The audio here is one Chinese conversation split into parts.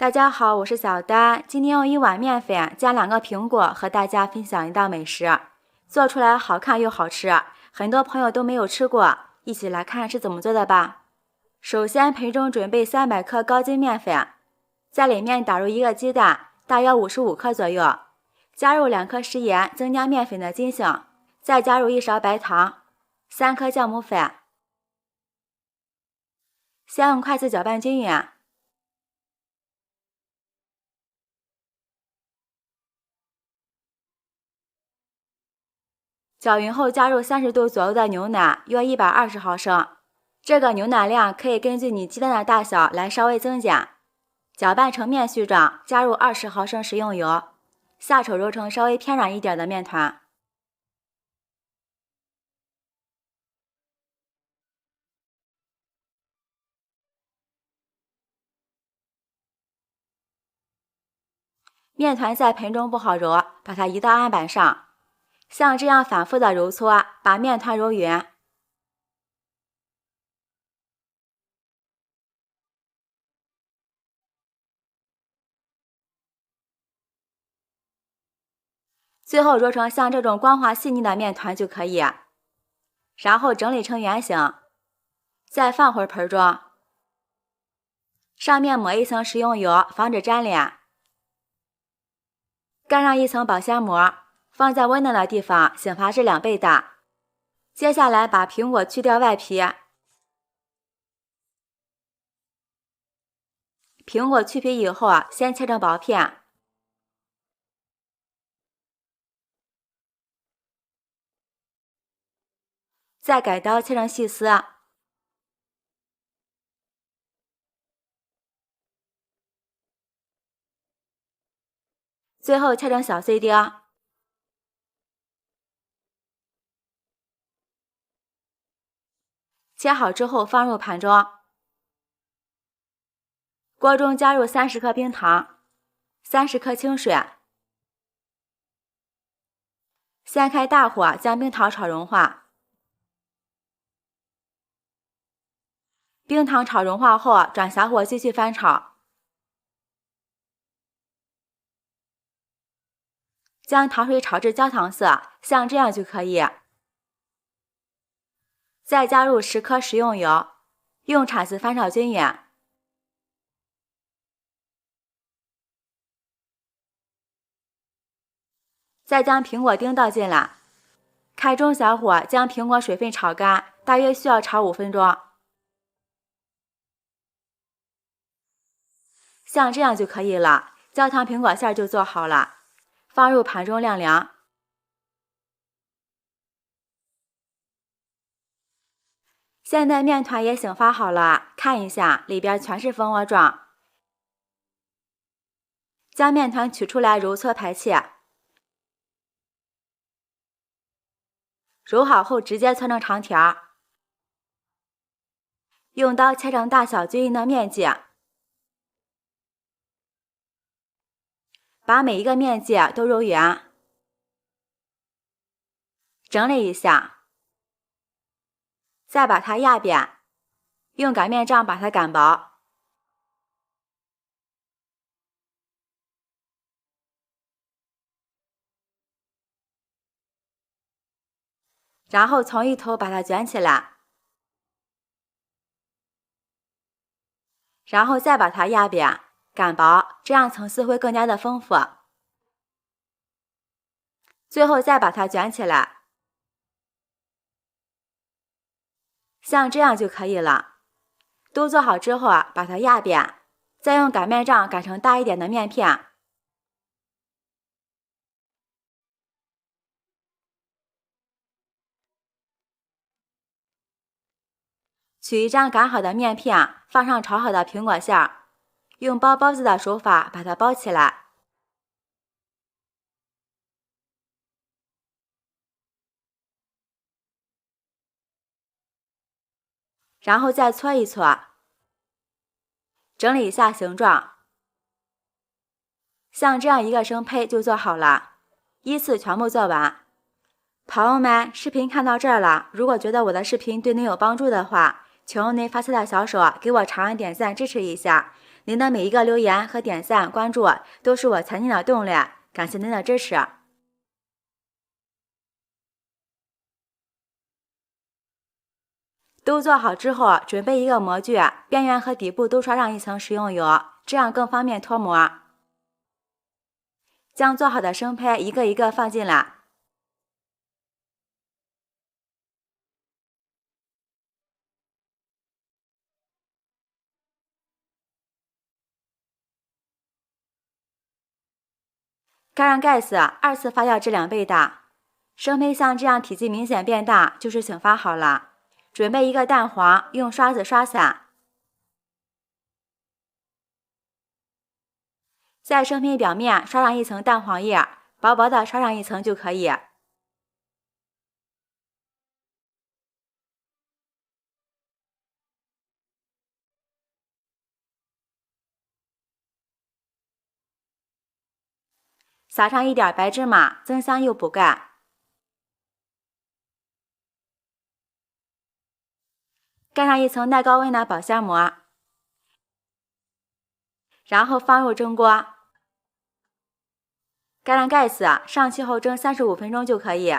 大家好，我是小丹。今天用1碗面粉加2个苹果，和大家分享一道美食，做出来好看又好吃，很多朋友都没有吃过，一起来看是怎么做的吧。首先，盆中准备300克高筋面粉，在里面打入1个鸡蛋，大约55克左右，加入2颗食盐，增加面粉的筋性，再加入1勺白糖，3颗酵母粉，先用筷子搅拌均匀。搅匀后加入30度左右的牛奶，约120毫升。这个牛奶量可以根据你鸡蛋的大小来稍微增减。搅拌成面絮状，加入20毫升食用油，下手揉成稍微偏软一点的面团。面团在盆中不好揉，把它移到案板上，像这样反复的揉搓，把面团揉匀。最后揉成像这种光滑细腻的面团就可以，然后整理成圆形，再放回盆中，上面抹一层食用油，防止粘连，盖上一层保鲜膜，放在温暖的地方，醒发至2倍大。接下来把苹果去掉外皮，苹果去皮以后先切成薄片，再改刀切成细丝，最后切成小碎丁。切好之后放入盘中，锅中加入30克冰糖，30克清水，先开大火将冰糖炒融化。冰糖炒融化后，转小火继续翻炒，将糖水炒至焦糖色，像这样就可以。再加入10克食用油，用铲子翻炒均匀。再将苹果丁倒进来，开中小火将苹果水分炒干，大约需要炒5分钟。像这样就可以了，焦糖苹果馅就做好了，放入盘中晾凉。现在面团也醒发好了，看一下，里边全是蜂窝状。将面团取出来揉搓排气，揉好后直接搓成长条，用刀切成大小均匀的面剂，把每一个面剂都揉圆，整理一下，再把它压扁，用擀面杖把它擀薄。然后从一头把它卷起来，然后再把它压扁，擀薄，这样层次会更加的丰富。最后再把它卷起来，像这样就可以了。都做好之后把它压扁，再用擀面杖擀成大一点的面片。取一张擀好的面片，放上炒好的苹果馅，用包包子的手法把它包起来。然后再搓一搓，整理一下形状，像这样一个生胚就做好了，依次全部做完。朋友们，视频看到这儿了，如果觉得我的视频对您有帮助的话，请用您发财的小手给我长按点赞支持一下。您的每一个留言和点赞、关注都是我前进的动力，感谢您的支持。都做好之后，准备一个模具，边缘和底部都刷上一层食用油，这样更方便脱模。将做好的生胚一个一个放进来。盖上盖子，2次发酵至2倍大。生胚像这样体积明显变大，就是醒发好了。准备一个蛋黄，用刷子刷散。在生胚表面刷上一层蛋黄液，薄薄的刷上一层就可以。撒上一点白芝麻，增香又补钙。盖上一层耐高温的保鲜膜，然后放入蒸锅。盖上盖子，上气后蒸35分钟就可以。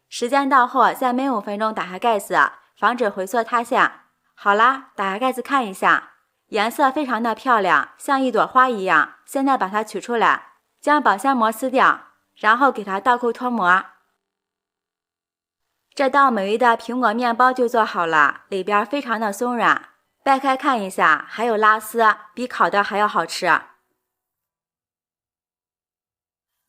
时间到后，再焖5分钟，打开盖子，防止回缩塌陷。好啦，打开盖子看一下，颜色非常的漂亮，像一朵花一样。现在把它取出来，将保鲜膜撕掉，然后给它倒扣脱模。这道美味的苹果面包就做好了，里边非常的松软，掰开看一下，还有拉丝，比烤的还要好吃。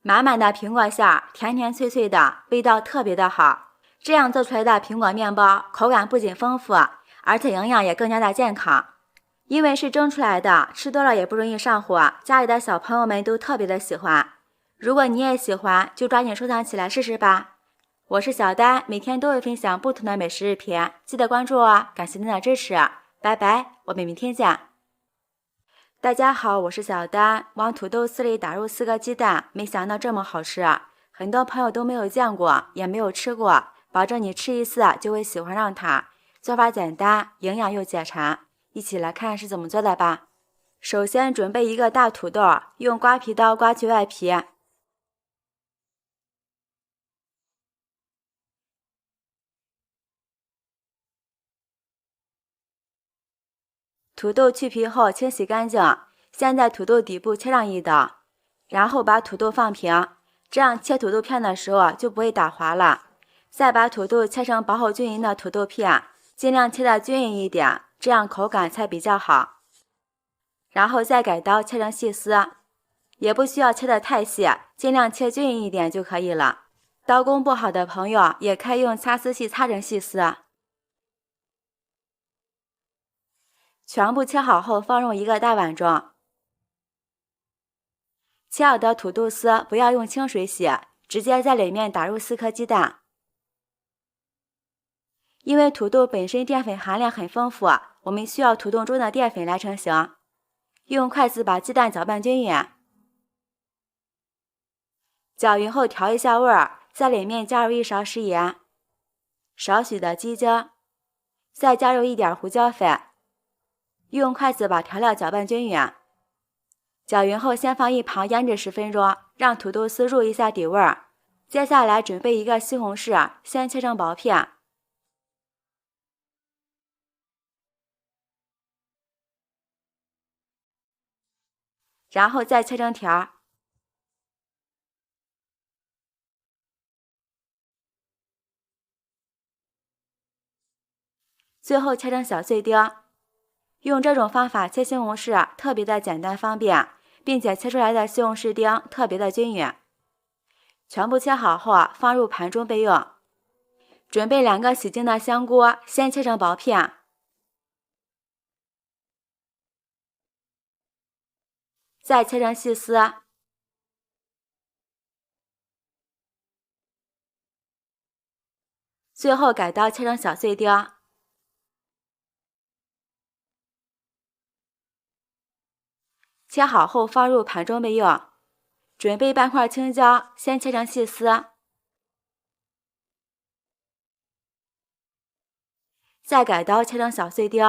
满满的苹果馅儿，甜甜脆脆的，味道特别的好。这样做出来的苹果面包，口感不仅丰富，而且营养也更加的健康。因为是蒸出来的，吃多了也不容易上火，家里的小朋友们都特别的喜欢。如果你也喜欢，就抓紧收藏起来试试吧。我是小丹，每天都会分享不同的美食视频，记得关注哦，感谢您的支持，拜拜，我们明天见。大家好，我是小丹。往土豆丝里打入4个鸡蛋，没想到这么好吃，很多朋友都没有见过，也没有吃过，保证你吃一次就会喜欢上它。做法简单，营养又解馋，一起来看是怎么做的吧。首先准备一个大土豆，用刮皮刀刮去外皮。土豆去皮后清洗干净，先在土豆底部切上一刀，然后把土豆放平，这样切土豆片的时候就不会打滑了。再把土豆切成薄厚均匀的土豆片，尽量切得均匀一点，这样口感才比较好。然后再改刀切成细丝，也不需要切得太细，尽量切均匀一点就可以了。刀工不好的朋友也可以用擦丝器擦成细丝。全部切好后放入一个大碗中。切好的土豆丝不要用清水洗，直接在里面打入4颗鸡蛋。因为土豆本身淀粉含量很丰富，我们需要土豆中的淀粉来成型。用筷子把鸡蛋搅拌均匀，搅匀后调一下味儿，在里面加入1勺食盐，少许的鸡精，再加入一点胡椒粉。用筷子把调料搅拌均匀，搅匀后先放一旁腌制10分钟，让土豆丝入一下底味儿。接下来准备一个西红柿，先切成薄片，然后再切成条，最后切成小碎丁。用这种方法切西红柿特别的简单方便，并且切出来的西红柿丁特别的均匀。全部切好后放入盘中备用。准备2个洗净的香菇，先切成薄片，再切成细丝，最后改刀切成小碎丁。切好后放入盘中备用。准备半块青椒，先切成细丝，再改刀切成小碎丁。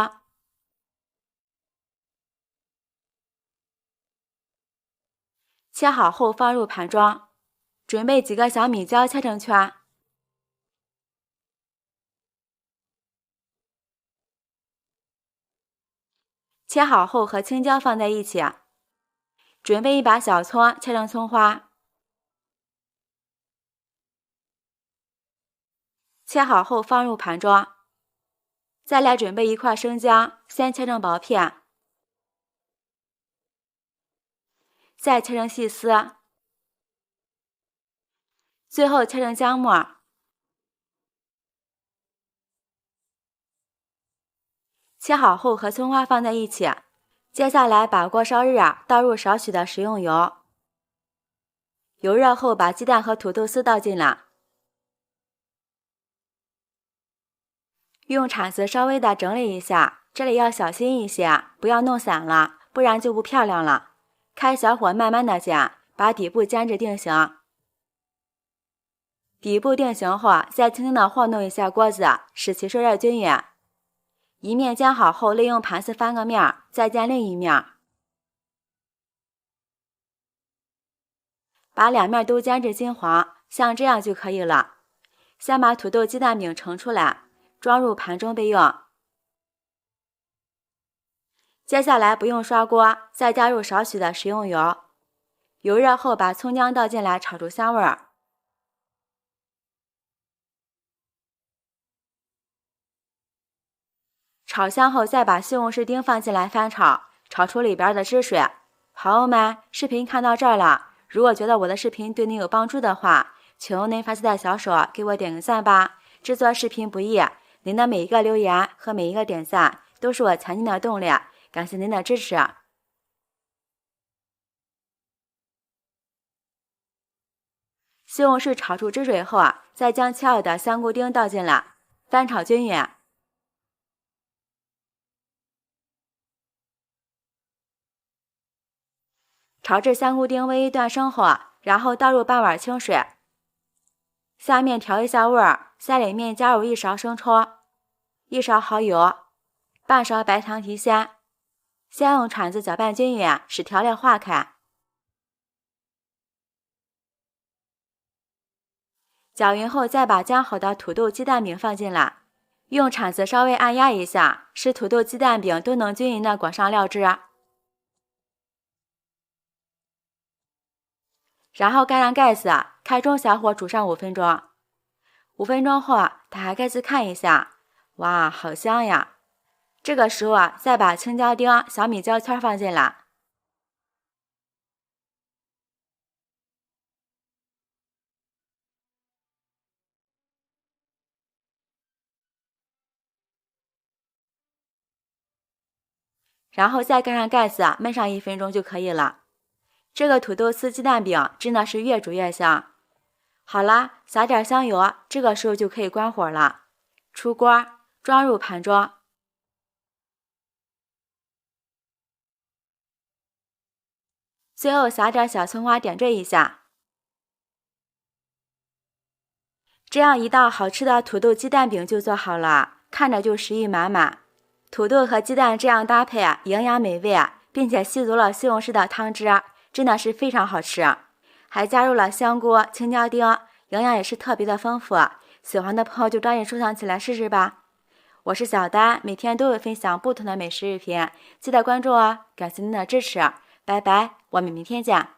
切好后放入盘中，准备几个小米椒切成圈。切好后和青椒放在一起，准备一把小葱切成葱花。切好后放入盘中，再来准备一块生姜，先切成薄片，再切成细丝，最后切成姜末。切好后和葱花放在一起，接下来把锅烧热，倒入少许的食用油。油热后把鸡蛋和土豆丝倒进来，用铲子稍微的整理一下，这里要小心一些，不要弄散了，不然就不漂亮了。开小火慢慢的煎，把底部煎至定型。底部定型后，再轻轻的晃动一下锅子，使其受热均匀。一面煎好后，利用盘子翻个面，再煎另一面，把两面都煎至金黄，像这样就可以了。先把土豆鸡蛋饼盛出来，装入盘中备用。接下来不用刷锅，再加入少许的食用油，油热后把葱姜倒进来炒出香味儿。炒香后再把西红柿丁放进来翻炒，炒出里边的汁水。朋友们，视频看到这儿了，如果觉得我的视频对您有帮助的话，请用您发财的小手给我点个赞吧。制作视频不易，您的每一个留言和每一个点赞都是我前进的动力，感谢您的支持。西红柿炒出汁水后，再将切好的香菇丁倒进来，翻炒均匀。炒至香菇丁微微断生后，然后倒入半碗清水，下面调一下味儿，在里面加入1勺生抽、1勺蚝油、半勺白糖提鲜，先用铲子搅拌均匀，使调料化开。搅匀后，再把煎好的土豆鸡蛋饼放进来，用铲子稍微按压一下，使土豆鸡蛋饼都能均匀的裹上料汁。然后盖上盖子，开中小火煮上5分钟。5分钟后，打开盖子看一下，哇，好香呀！这个时候再把青椒丁、小米椒圈放进来。然后再盖上盖子，焖上1分钟就可以了。这个土豆丝鸡蛋饼真的是越煮越香。好啦，撒点香油，这个时候就可以关火了。出锅，装入盘中。最后撒点小葱花点缀一下。这样一道好吃的土豆鸡蛋饼就做好了，看着就食欲满满。土豆和鸡蛋这样搭配，营养美味，并且吸足了西红柿的汤汁，真的是非常好吃。还加入了香菇、青椒丁，营养也是特别的丰富。喜欢的朋友就抓紧收藏起来试试吧。我是小丹，每天都会分享不同的美食视频，记得关注哦。感谢您的支持，拜拜，我们明天见。